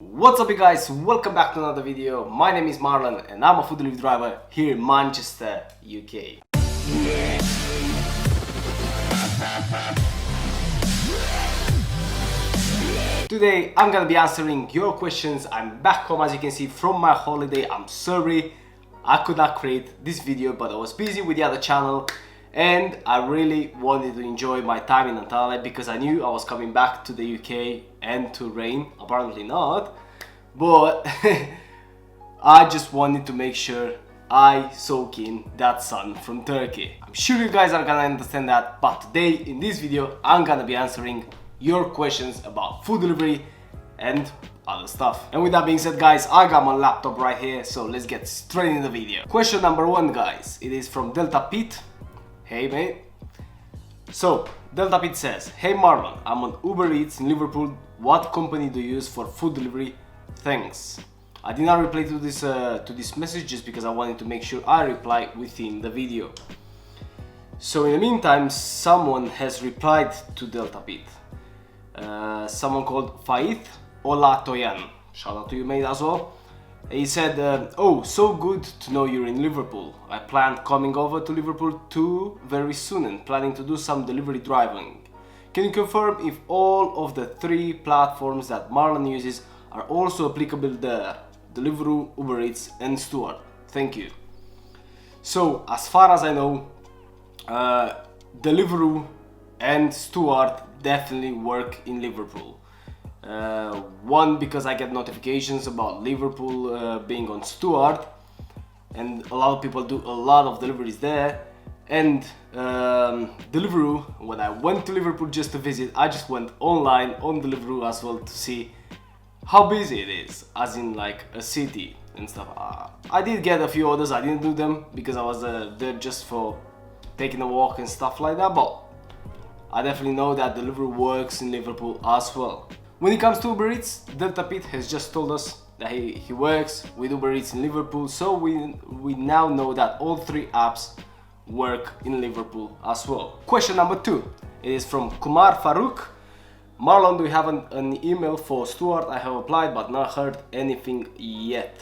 What's up you guys, welcome back to another video. My name is Marlon and I'm a food delivery driver here in Manchester, UK. Today I'm gonna be answering your questions. I'm back home as you can see from my holiday. I'm sorry I could not create this video, but I was busy with the other channel and I really wanted to enjoy my time in Antalya because I knew I was coming back to the UK and to rain. Apparently not, but I just wanted to make sure I soak in that sun from Turkey. I'm sure you guys are gonna understand that, but today in this video I'm gonna be answering your questions about food delivery and other stuff. And with that being said guys, I got my laptop right here, so let's get straight in the video. Question number one guys, it is from Delta Pete. Hey mate. So Delta Pete says, hey Marlon, I'm on UberEATS in Liverpool. What company do you use for food delivery? Thanks. I did not reply to this message just because I wanted to make sure I reply within the video. So in the meantime, someone has replied to Delta Pete. Someone called Faith Olatoyan. Shout out to you mate as well. He said, oh, so good to know you're in Liverpool. I plan coming over to Liverpool too very soon and planning to do some delivery driving. Can you confirm if all of the three platforms that Marlon uses are also applicable there? Deliveroo, UberEATS and Stuart. Thank you. So as far as I know, Deliveroo and Stuart definitely work in Liverpool. One, because I get notifications about Liverpool being on Stuart, and a lot of people do a lot of deliveries there. And Deliveroo, when I went to Liverpool just to visit, I just went online on Deliveroo as well to see how busy it is, as in like a city and stuff. I did get a few orders, I didn't do them because I was there just for taking a walk and stuff like that, but I definitely know that Deliveroo works in Liverpool as well. When it comes to UberEATS, Delta Pete has just told us that he works with UberEATS in Liverpool, so we now know that all three apps work in Liverpool as well. Question number two, it is from Kumar Farouk. Marlon, do you have an email for Stuart? I have applied but not heard anything yet.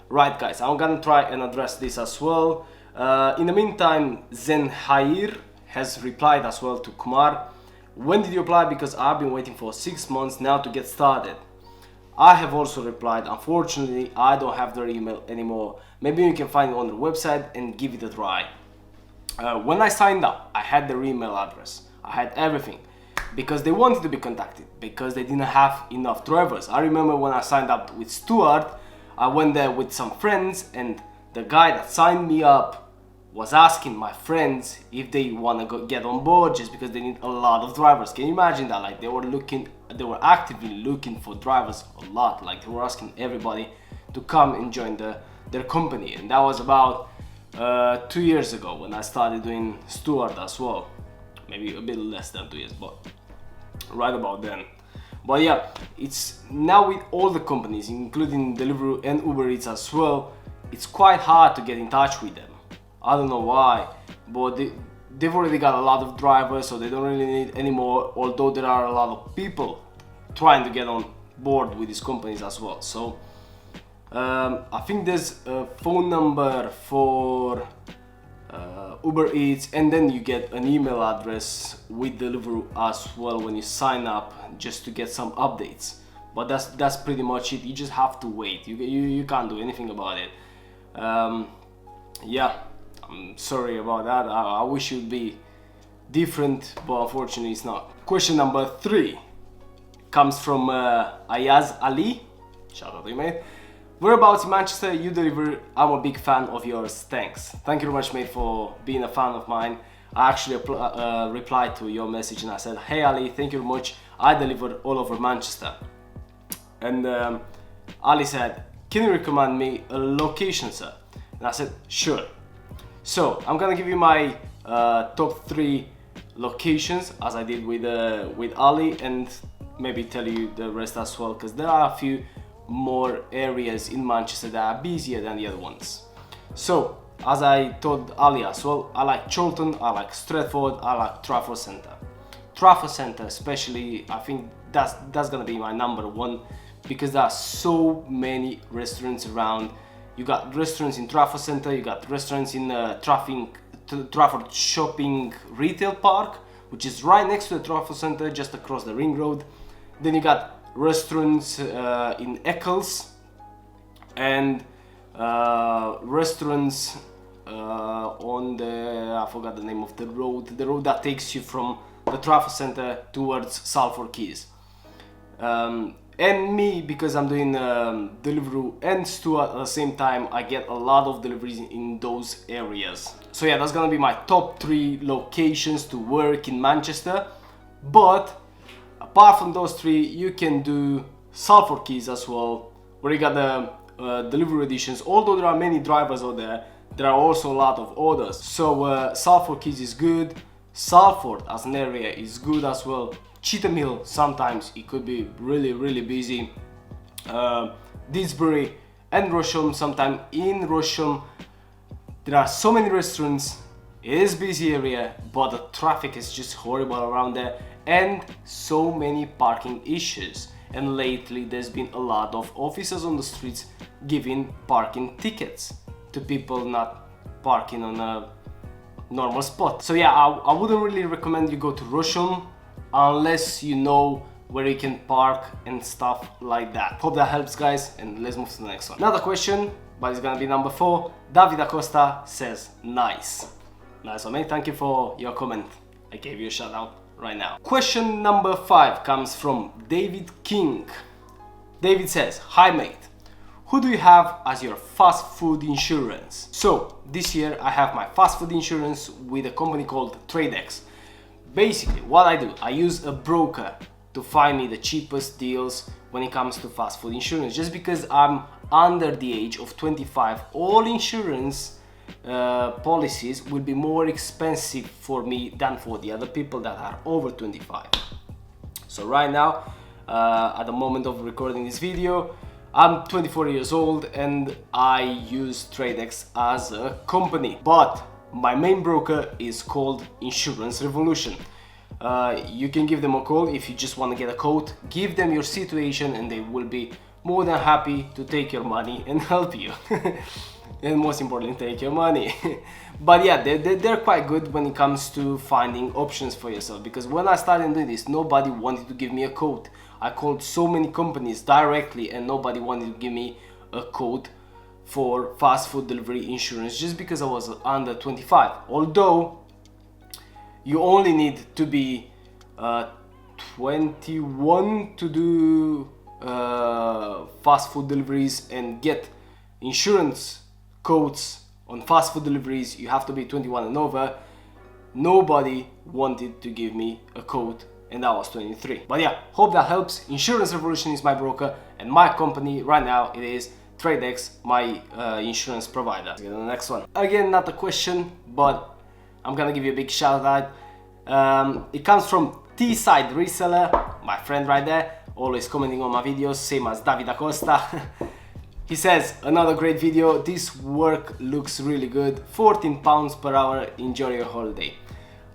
Right guys, I'm gonna try and address this as well. In the meantime, Zenhair has replied as well to Kumar. When did you apply? Because I've been waiting for 6 months now to get started. I have also replied, unfortunately I don't have their email anymore. Maybe you can find it on their website and give it a try. When I signed up, I had their email address, I had everything, because they wanted to be contacted, because they didn't have enough drivers. I remember when I signed up with Stuart, I went there with some friends and the guy that signed me up was asking my friends if they want to get on board just because they need a lot of drivers. Can you imagine that? Like they were actively looking for drivers a lot. Like they were asking everybody to come and join their company. And that was about 2 years ago when I started doing Stuart as well. Maybe a bit less than 2 years, but right about then. But yeah, it's now with all the companies, including Deliveroo and UberEATS as well, it's quite hard to get in touch with them. I don't know why, but they've already got a lot of drivers, so they don't really need any more, although there are a lot of people trying to get on board with these companies as well. So I think there's a phone number for UberEATS, and then you get an email address with Deliveroo as well when you sign up, just to get some updates. But that's pretty much it. You just have to wait. You can't do anything about it. Yeah, I'm sorry about that. I wish it would be different, but unfortunately it's not. Question number three comes from Ayaz Ali. Shout out to you mate. Whereabouts in Manchester you deliver? I'm a big fan of yours, thanks. Thank you very much mate for being a fan of mine. I actually replied to your message and I said, hey Ali, thank you very much. I deliver all over Manchester. And Ali said, can you recommend me a location, sir? And I said, sure. So I'm gonna give you my top 3 locations as I did with Ali, and maybe tell you the rest as well, because there are a few more areas in Manchester that are busier than the other ones. So as I told Ali as well, I like Chorlton, I like Stratford, I like Trafford Centre. Trafford Centre especially, I think that's gonna be my number 1 because there are so many restaurants around. You got restaurants in Trafford Center, you got restaurants in Trafford Shopping Retail Park, which is right next to the Trafford Center, just across the ring road. Then you got restaurants in Eccles, and restaurants on the, I forgot the name of the road that takes you from the Trafford Center towards Salford Quays. And me, because I'm doing Deliveroo and Stuart at the same time, I get a lot of deliveries in those areas. So yeah, that's gonna be my top 3 locations to work in Manchester. But apart from those 3, you can do Salford Quays as well, where you got the Deliveroo editions. Although there are many drivers out there, there are also a lot of orders. So Salford Quays is good. Salford as an area is good as well. Cheetham Hill, sometimes it could be really busy. Didsbury and Rosham, sometimes in Rosham there are so many restaurants. It is a busy area, but the traffic is just horrible around there, and so many parking issues. And lately there's been a lot of officers on the streets giving parking tickets to people not parking on a normal spot. So yeah, I wouldn't really recommend you go to Rosham unless you know where you can park and stuff like that. Hope that helps, guys, and let's move to the next one. Another question, but it's gonna be number 4. David Acosta says, nice one, mate. Thank you for your comment. I gave you a shout out right now. Question number 5 comes from David King. David says, hi mate, who do you have as your fast food insurance? So this year I have my fast food insurance with a company called TradeX. Basically what I do, I use a broker to find me the cheapest deals when it comes to fast food insurance. Just because I'm under the age of 25, all insurance policies will be more expensive for me than for the other people that are over 25. So right now, at the moment of recording this video, I'm 24 years old and I use TradeX as a company, but my main broker is called Insurance Revolution. You can give them a call if you just want to get a quote, give them your situation, and they will be more than happy to take your money and help you. And most importantly, take your money. But yeah, they're quite good when it comes to finding options for yourself, because when I started doing this, nobody wanted to give me a quote. I called so many companies directly and nobody wanted to give me a quote for fast food delivery insurance just because I was under 25. Although you only need to be 21 to do fast food deliveries and get insurance quotes on fast food deliveries. You have to be 21 and over. Nobody wanted to give me a quote, and I was 23. But yeah, hope that helps. Insurance Revolution is my broker, and my company right now it is TradeX, my insurance provider. Let's get to the next one. Again, not a question, but I'm gonna give you a big shout out. It comes from T-Side Reseller, my friend right there, always commenting on my videos, same as David Acosta. He says, another great video, this work looks really good, £14 per hour, enjoy your holiday.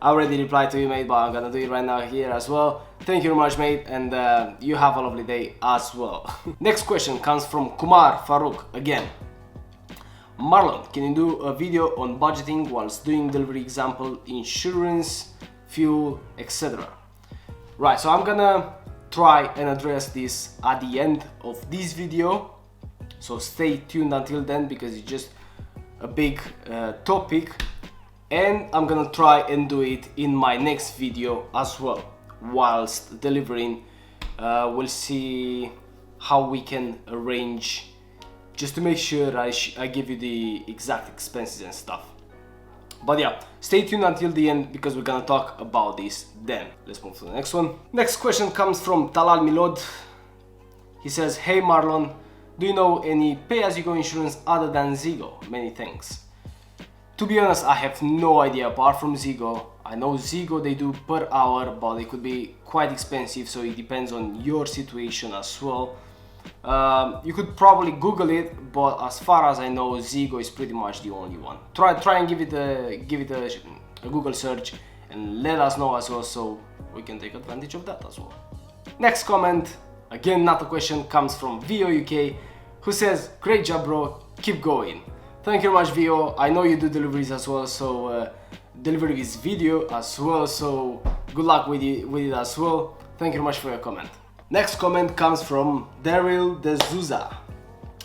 I already replied to you, mate, but I'm gonna do it right now here as well. Thank you very much, mate, and you have a lovely day as well. Next question comes from Kumar Farouk again. Marlon, can you do a video on budgeting whilst doing delivery, example, insurance, fuel, etc.? Right, so I'm gonna try and address this at the end of this video. So stay tuned until then, because it's just a big topic, and I'm gonna try and do it in my next video as well whilst delivering. We'll see how we can arrange, just to make sure I give you the exact expenses and stuff. But yeah, stay tuned until the end, because we're gonna talk about this then. Let's move to the next one. Next question comes from Talal Milod. He says, hey Marlon, do you know any pay-as-you-go insurance other than Ziggo? Many thanks. To be honest, I have no idea apart from Ziggo. I know Ziggo, they do per hour, but they could be quite expensive, so it depends on your situation as well. You could probably Google it, but as far as I know, Ziggo is pretty much the only one. Try and give it a Google search and let us know as well, so we can take advantage of that as well. Next comment Again, another question comes from VO UK, who says, great job bro, keep going. Thank you very much VO, I know you do deliveries as well, so deliver this video as well, so good luck with it as well. Thank you very much for your comment. Next comment comes from Daryl D'Souza.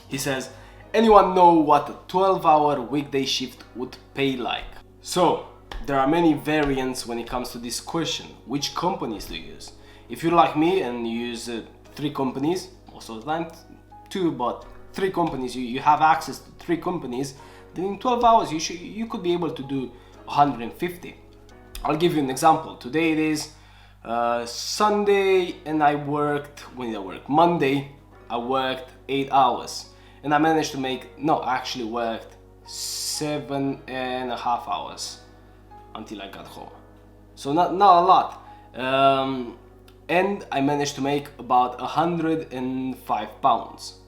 He says, anyone know what a 12-hour weekday shift would pay like? So, there are many variants when it comes to this question. Which companies do you use? If you're like me and you use 3 companies, most of the time 2, but 3 companies, you have access to 3 companies, then in 12 hours you could be able to do 150. I'll give you an example. Today it is Sunday and I worked, when did I work? Monday I worked 8 hours and I managed to make, no, I actually worked 7.5 hours until I got home. So not a lot. And I managed to make about 105 pounds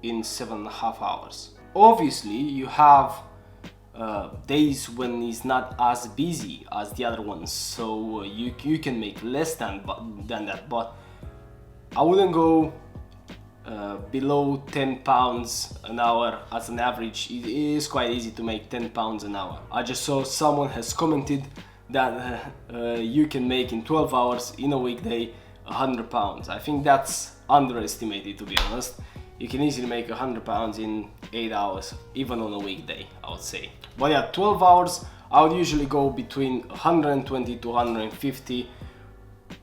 in 7.5 hours. Obviously you have days when it's not as busy as the other ones, so you can make less than that, but I wouldn't go below 10 pounds an hour as an average. It is quite easy to make 10 pounds an hour. I just saw someone has commented that you can make in 12 hours in a weekday 100 pounds. I think that's underestimated, to be honest. You can easily make 100 pounds in 8 hours, even on a weekday, I would say. But yeah, 12 hours, I would usually go between 120 to 150.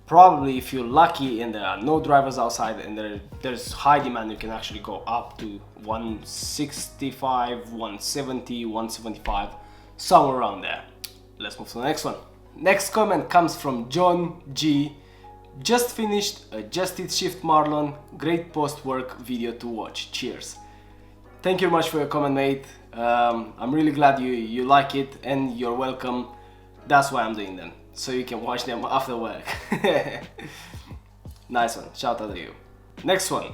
Probably if you're lucky and there are no drivers outside and there's high demand, you can actually go up to 165, 170, 175, somewhere around there. Let's move to the next one. Next comment comes from John G. Just finished a Just Eat Shift Marlon, great post-work video to watch, cheers. Thank you very much for your comment, mate. I'm really glad you like it and you're welcome. That's why I'm doing them, so you can watch them after work. Nice one, shout out to you. Next one,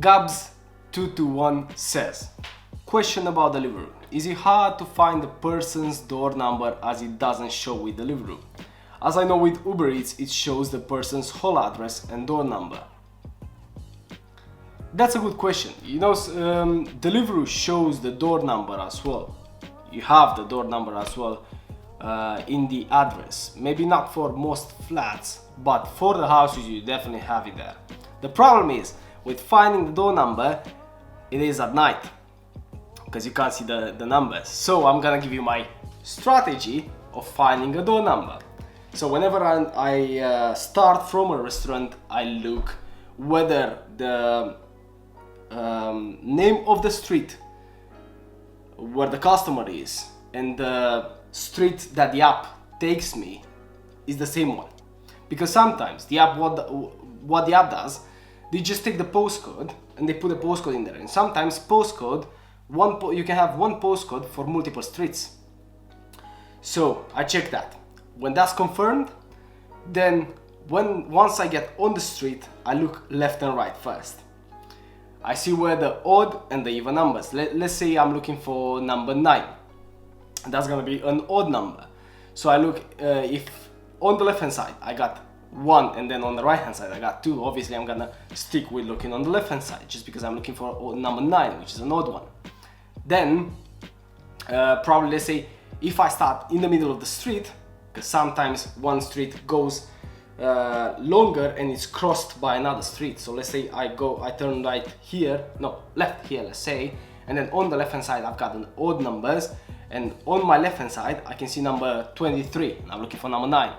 Gabs221 says, question about Deliveroo. Is it hard to find the person's door number as it doesn't show with Deliveroo? As I know with UberEATS, it shows the person's whole address and door number. That's a good question. You know, Deliveroo shows the door number as well. You have the door number as well in the address. Maybe not for most flats, but for the houses you definitely have it there. The problem is, with finding the door number, it is at night, because you can't see the numbers. So I'm gonna give you my strategy of finding a door number. So whenever I start from a restaurant, I look whether the name of the street where the customer is and the street that the app takes me is the same one. Because sometimes the app, what the app does, they just take the postcode and they put the postcode in there. And sometimes postcode, you can have one postcode for multiple streets. So I check that. When that's confirmed, then once I get on the street, I look left and right first. I see where the odd and the even numbers. Let's say I'm looking for number 9. That's gonna be an odd number. So I look, if on the left hand side I got 1 and then on the right hand side I got 2, obviously I'm gonna stick with looking on the left hand side just because I'm looking for number 9, which is an odd one. Then probably, let's say, if I start in the middle of the street, because sometimes one street goes longer and it's crossed by another street. So let's say I turn right here, no, left here, let's say, and then on the left hand side I've got an odd numbers, and on my left hand side I can see number 23, and I'm looking for number 9.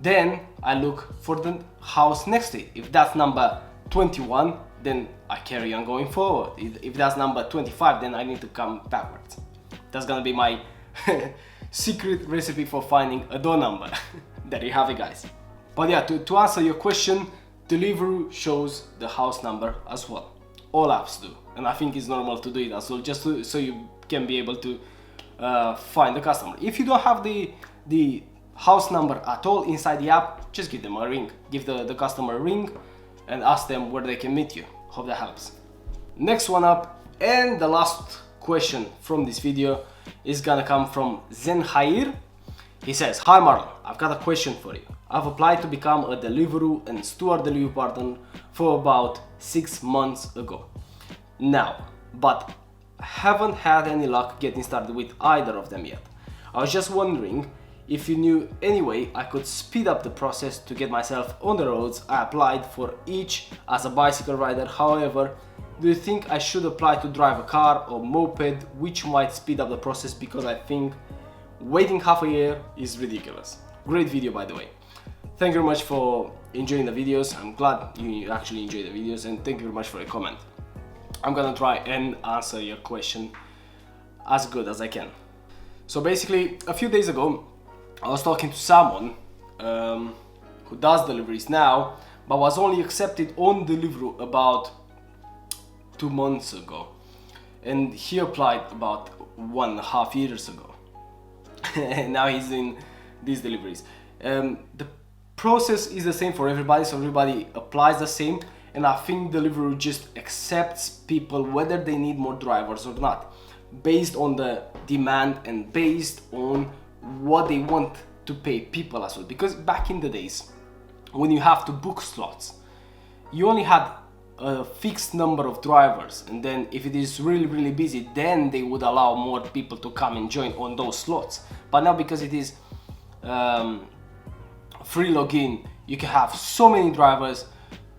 Then I look for the house next to it. If that's number 21, then I carry on going forward. If that's number 25, then I need to come backwards. That's gonna be my secret recipe for finding a door number. There you have it, guys. But yeah, to answer your question, Deliveroo shows the house number as well. All apps do, and I think it's normal to do it as well, just so you can be able to find the customer. If you don't have the house number at all inside the app, just give them a ring. Give the customer a ring and ask them where they can meet you. Hope that helps. Next one up, and the last question from this video is gonna come from Zenhair. He says, hi Marlon, I've got a question for you. I've applied to become a Deliveroo and Stuart delivery partner for about 6 months ago. Now, but haven't had any luck getting started with either of them yet. I was just wondering if you knew any way I could speed up the process to get myself on the roads. I applied for each as a bicycle rider. However, do you think I should apply to drive a car or moped, which might speed up the process, because I think waiting half a year is ridiculous. Great video, by the way. Thank you very much for enjoying the videos. I'm glad you actually enjoy the videos, and thank you very much for your comment. I'm gonna try and answer your question as good as I can. So basically, a few days ago, I was talking to someone who does deliveries now, but was only accepted on Deliveroo about 2 months ago, and he applied about 1.5 years ago. And now he's doing these deliveries. The process is the same for everybody, so everybody applies the same, and I think Deliveroo just accepts people whether they need more drivers or not, based on the demand and based on what they want to pay people as well. Because back in the days, when you have to book slots, you only had a fixed number of drivers, and then if it is really busy, then they would allow more people to come and join on those slots. But now, because it is free login, you can have so many drivers.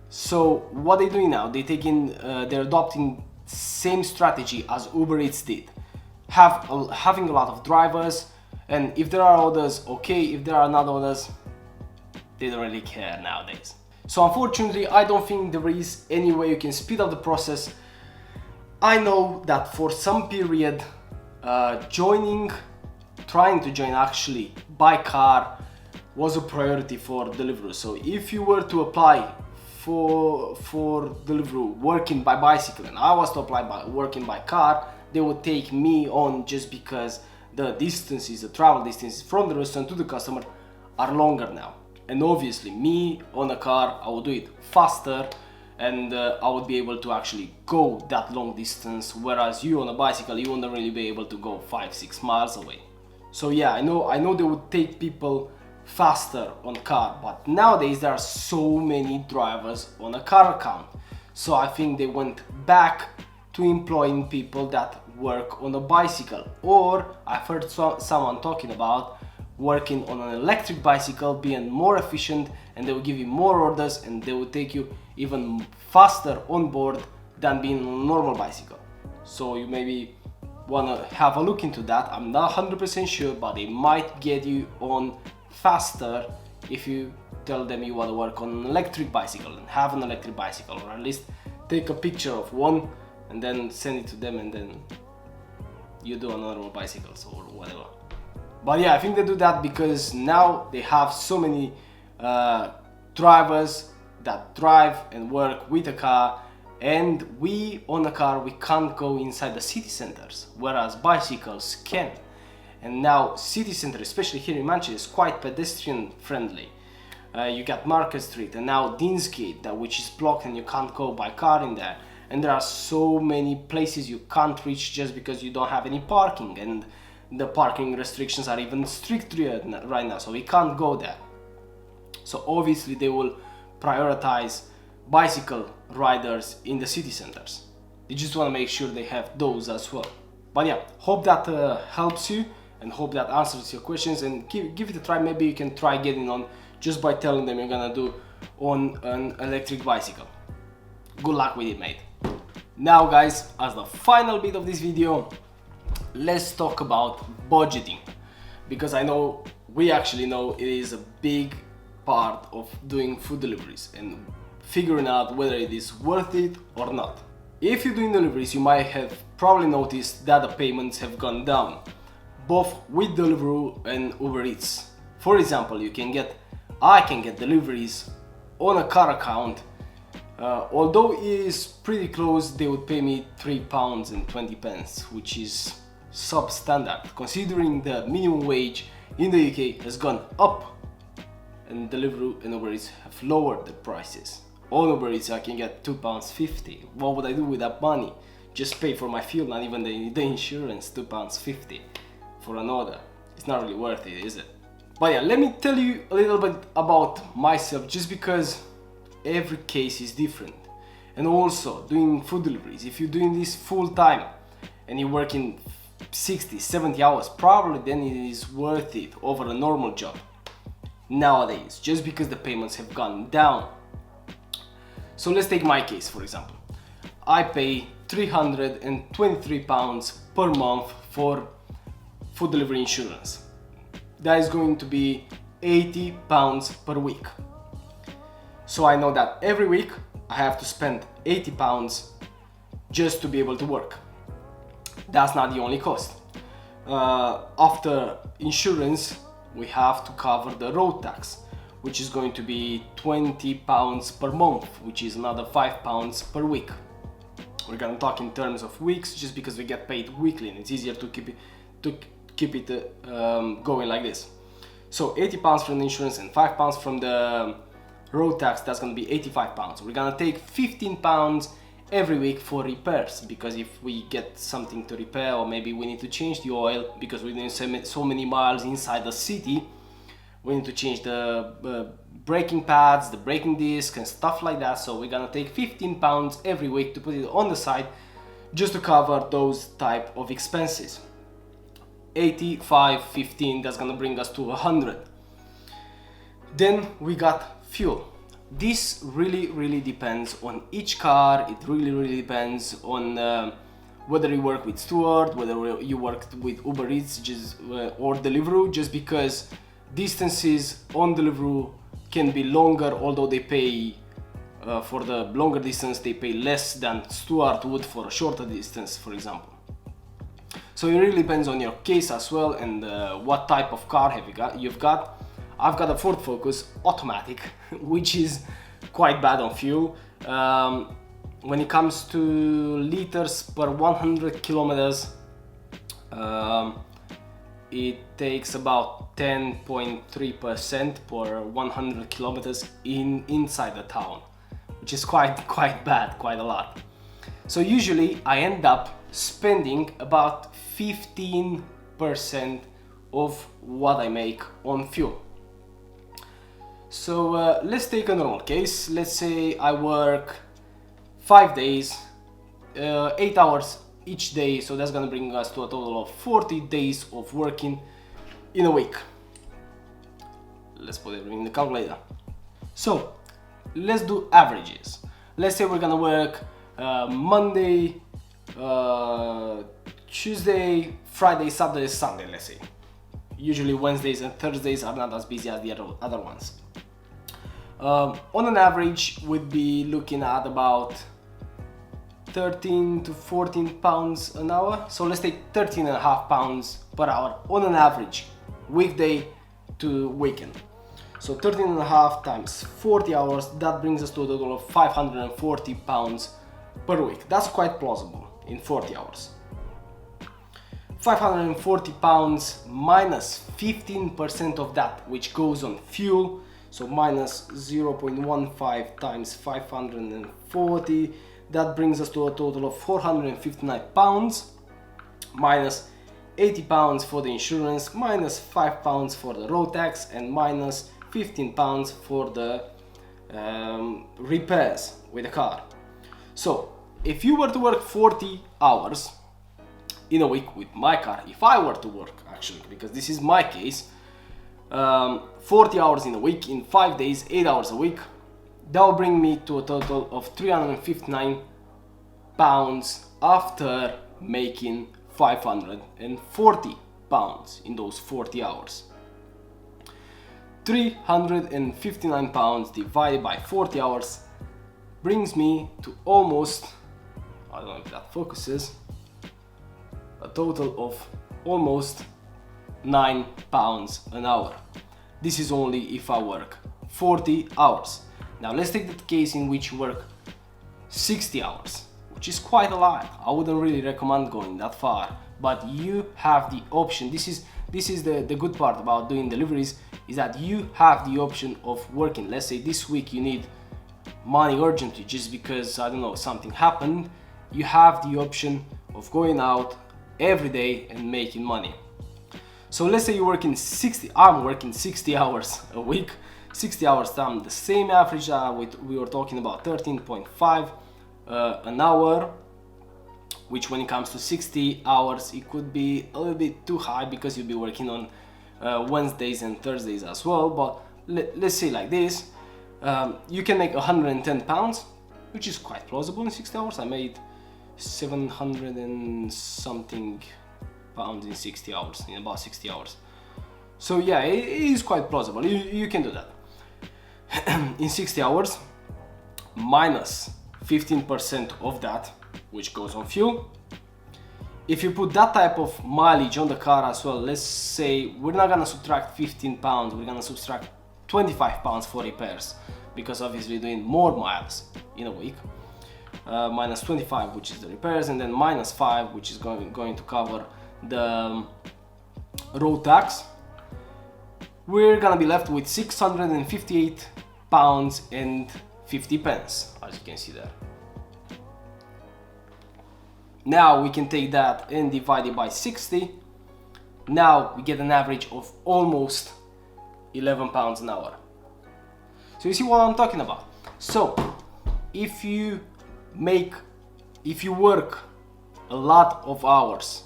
So what they're doing now, they're adopting same strategy as UberEATS did, having a lot of drivers, and if there are orders, okay. If there are not orders, they don't really care nowadays. So unfortunately, I don't think there is any way you can speed up the process. I know that for some period, trying to join actually by car was a priority for Deliveroo. So if you were to apply for Deliveroo working by bicycle, and I was to apply by working by car, they would take me on just because the travel distances from the restaurant to the customer are longer now. And obviously, me on a car, I would do it faster, and I would be able to actually go that long distance, whereas you on a bicycle, you wouldn't really be able to go 5-6 miles away. So yeah, I know they would take people faster on car, but nowadays there are so many drivers on a car account. So I think they went back to employing people that work on a bicycle, or I've heard someone talking about working on an electric bicycle, being more efficient, and they will give you more orders, and they will take you even faster on board than being on a normal bicycle. So you maybe want to have a look into that. I'm not 100% sure, but they might get you on faster if you tell them you want to work on an electric bicycle and have an electric bicycle, or at least take a picture of one and then send it to them, and then you do on normal bicycles or whatever. But yeah, I think they do that because now they have so many drivers that drive and work with a car, and we on a car, we can't go inside the city centers, whereas bicycles can. And now city center, especially here in Manchester, is quite pedestrian friendly. You got Market Street and now Deansgate, which is blocked and you can't go by car in there. And there are so many places you can't reach just because you don't have any parking, and the parking restrictions are even stricter right now, so we can't go there. So obviously they will prioritize bicycle riders in the city centers. They just want to make sure they have those as well. But yeah, hope that helps you, and hope that answers your questions, and give it a try. Maybe you can try getting on just by telling them you're gonna do on an electric bicycle. Good luck with it, mate. Now guys, as the final bit of this video, let's talk about budgeting, because I know, we actually know, it is a big part of doing food deliveries and figuring out whether it is worth it or not. If you're doing deliveries, you might have probably noticed that the payments have gone down, both with Deliveroo and UberEATS. For example, I can get deliveries on a car account. Although it is pretty close, they would pay me £3.20, which is substandard, considering the minimum wage in the UK has gone up, and Deliveroo and UberEATS have lowered the prices. On UberEATS I can get £2.50. What would I do with that money? Just pay for my fuel, not even the insurance. £2.50 for an order. It's not really worth it, is it? But yeah, let me tell you a little bit about myself, just because every case is different. And also doing food deliveries, if you're doing this full time and you're working 60, 70 hours, probably then it is worth it over a normal job nowadays, just because the payments have gone down. So let's take my case, for example. I pay £323 per month for food delivery insurance. That is going to be £80 per week. So I know that every week I have to spend £80 just to be able to work. That's not the only cost. After insurance, we have to cover the road tax, which is going to be £20 per month, which is another £5 per week. We're gonna talk in terms of weeks, just because we get paid weekly and it's easier to keep it going like this. So £80 from the insurance and £5 from the road tax, that's gonna be £85. We're gonna take £15 every week for repairs, because if we get something to repair, or maybe we need to change the oil because we're doing so many miles inside the city, we need to change the braking pads, the braking disc and stuff like that. So we're gonna take £15 every week to put it on the side just to cover those type of expenses. 85, 15, that's gonna bring us to 100. Then we got fuel. This really depends on each car. It really depends on whether you work with Stuart, whether you work with UberEATS or Deliveroo, just because distances on Deliveroo can be longer, although they pay for the longer distance they pay less than Stuart would for a shorter distance, for example. So it really depends on your case as well, and what type of car you've got. I've got a Ford Focus automatic, which is quite bad on fuel. When it comes to liters per 100 kilometers, it takes about 10.3% per 100 kilometers inside the town, which is quite bad, quite a lot. So usually I end up spending about 15% of what I make on fuel. So let's take a normal case. Let's say I work 5 days, 8 hours each day, so that's gonna bring us to a total of 40 days of working in a week. Let's put everything in the calculator. So let's do averages. Let's say we're gonna work Monday, Tuesday, Friday, Saturday, Sunday, let's say. Usually Wednesdays and Thursdays are not as busy as the other ones. On an average, we'd be looking at about 13 to 14 pounds an hour. So let's take 13.5 pounds per hour on an average, weekday to weekend. So 13.5 times 40 hours, that brings us to a total of 540 pounds per week. That's quite plausible in 40 hours. 540 pounds minus 15% of that, which goes on fuel. So minus 0.15 times 540, that brings us to a total of 459 pounds, minus 80 pounds for the insurance, minus 5 pounds for the road tax, and minus 15 pounds for the repairs with the car. So if you were to work 40 hours in a week with my car, if I were to work actually, because this is my case, 40 hours in a week, in 5 days, 8 hours a week, that will bring me to a total of 359 pounds after making 540 pounds in those 40 hours. 359 pounds divided by 40 hours brings me to almost, I don't know if that focuses, a total of almost 9 pounds an hour. This is only if I work 40 hours. Now let's take the case in which you work 60 hours, which is quite a lot. I wouldn't really recommend going that far, but you have the option. This is the good part about doing deliveries, is that you have the option of working. Let's say this week you need money urgently just because, I don't know, something happened. You have the option of going out every day and making money. So let's say you're working I'm working 60 hours a week, 60 hours time, the same average we were talking about, 13.5 an hour, which when it comes to 60 hours it could be a little bit too high because you'll be working on Wednesdays and Thursdays as well. But let's say like this, you can make 110 pounds, which is quite plausible in 60 hours. I made 700 and something pounds in 60 hours, in about 60 hours. So yeah, it is quite plausible. You can do that in 60 hours, minus 15% of that, which goes on fuel. If you put that type of mileage on the car as well, let's say we're not gonna subtract 15 pounds, we're gonna subtract 25 pounds for repairs, because obviously doing more miles in a week. Minus 25, which is the repairs, and then minus 5, which is going to cover the road tax. We're gonna be left with 658 pounds and 50 pence, as you can see there. Now we can take that and divide it by 60. Now we get an average of almost 11 pounds an hour. So you see what I'm talking about. So if you work a lot of hours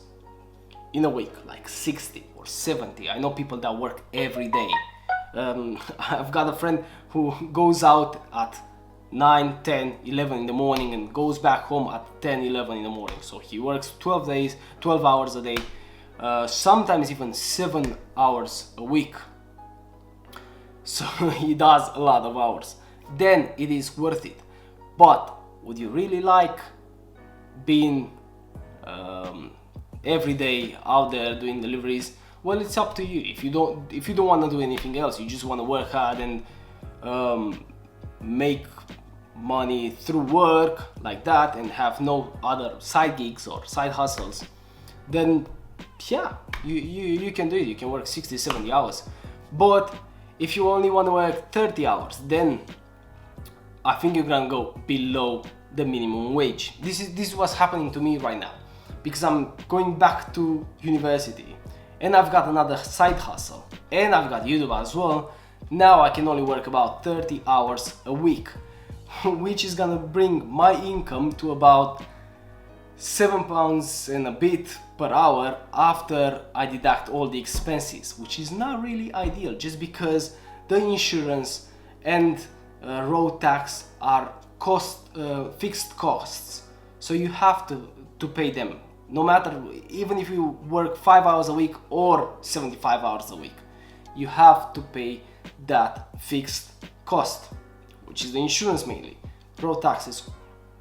in a week, like 60 or 70, I know people that work every day. I've got a friend who goes out at 9, 10, 11 in the morning and goes back home at 10, 11 in the morning. So he works 12 hours a day, sometimes even 7 hours a week. So he does a lot of hours. Then it is worth it. But would you really like being every day out there doing deliveries? Well, it's up to you. If you don't want to do anything else, you just want to work hard and make money through work like that and have no other side gigs or side hustles, then yeah, you can do it. You can work 60, 70 hours. But if you only want to work 30 hours, then I think you're gonna go below the minimum wage. This is what's happening to me right now, because I'm going back to university and I've got another side hustle and I've got YouTube as well. Now I can only work about 30 hours a week, which is gonna bring my income to about £7 and a bit per hour after I deduct all the expenses, which is not really ideal, just because the insurance and road tax are fixed costs, so you have to pay them, no matter, even if you work 5 hours a week or 75 hours a week, you have to pay that fixed cost, which is the insurance mainly. Road tax is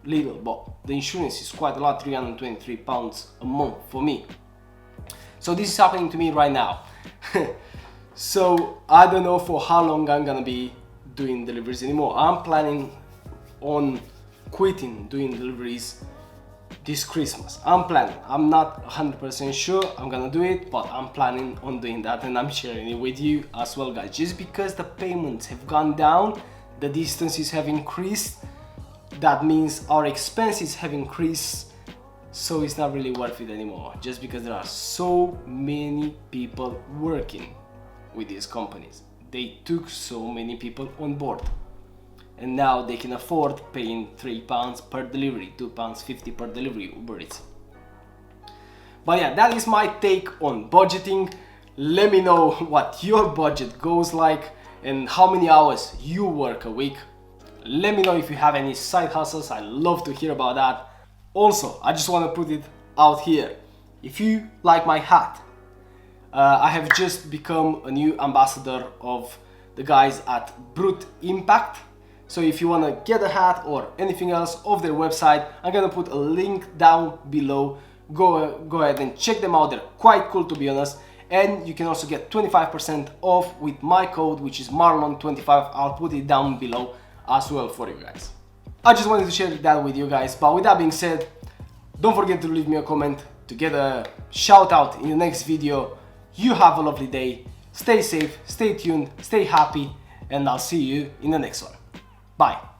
little, but the insurance is quite a lot, £323 a month for me. So this is happening to me right now. So I don't know for how long I'm gonna be doing deliveries anymore. I'm planning on quitting doing deliveries this Christmas. I'm not 100% sure I'm gonna do it, but I'm planning on doing that, and I'm sharing it with you as well, guys. Just because the payments have gone down, the distances have increased, that means our expenses have increased, so it's not really worth it anymore, just because there are so many people working with these companies. They took so many people on board, and now they can afford paying £3 per delivery, £2.50 per delivery, UberEATS. But yeah, that is my take on budgeting. Let me know what your budget goes like and how many hours you work a week. Let me know if you have any side hustles. I love to hear about that. Also, I just want to put it out here. If you like my hat, I have just become a new ambassador of the guys at Brute Impact. So if you want to get a hat or anything else off their website, I'm gonna put a link down below. Go ahead and check them out. They're quite cool, to be honest. And you can also get 25% off with my code, which is Marlon25. I'll put it down below as well for you guys. I just wanted to share that with you guys. But with that being said, don't forget to leave me a comment to get a shout out in the next video. You have a lovely day. Stay safe, stay tuned, stay happy, and I'll see you in the next one. Bye.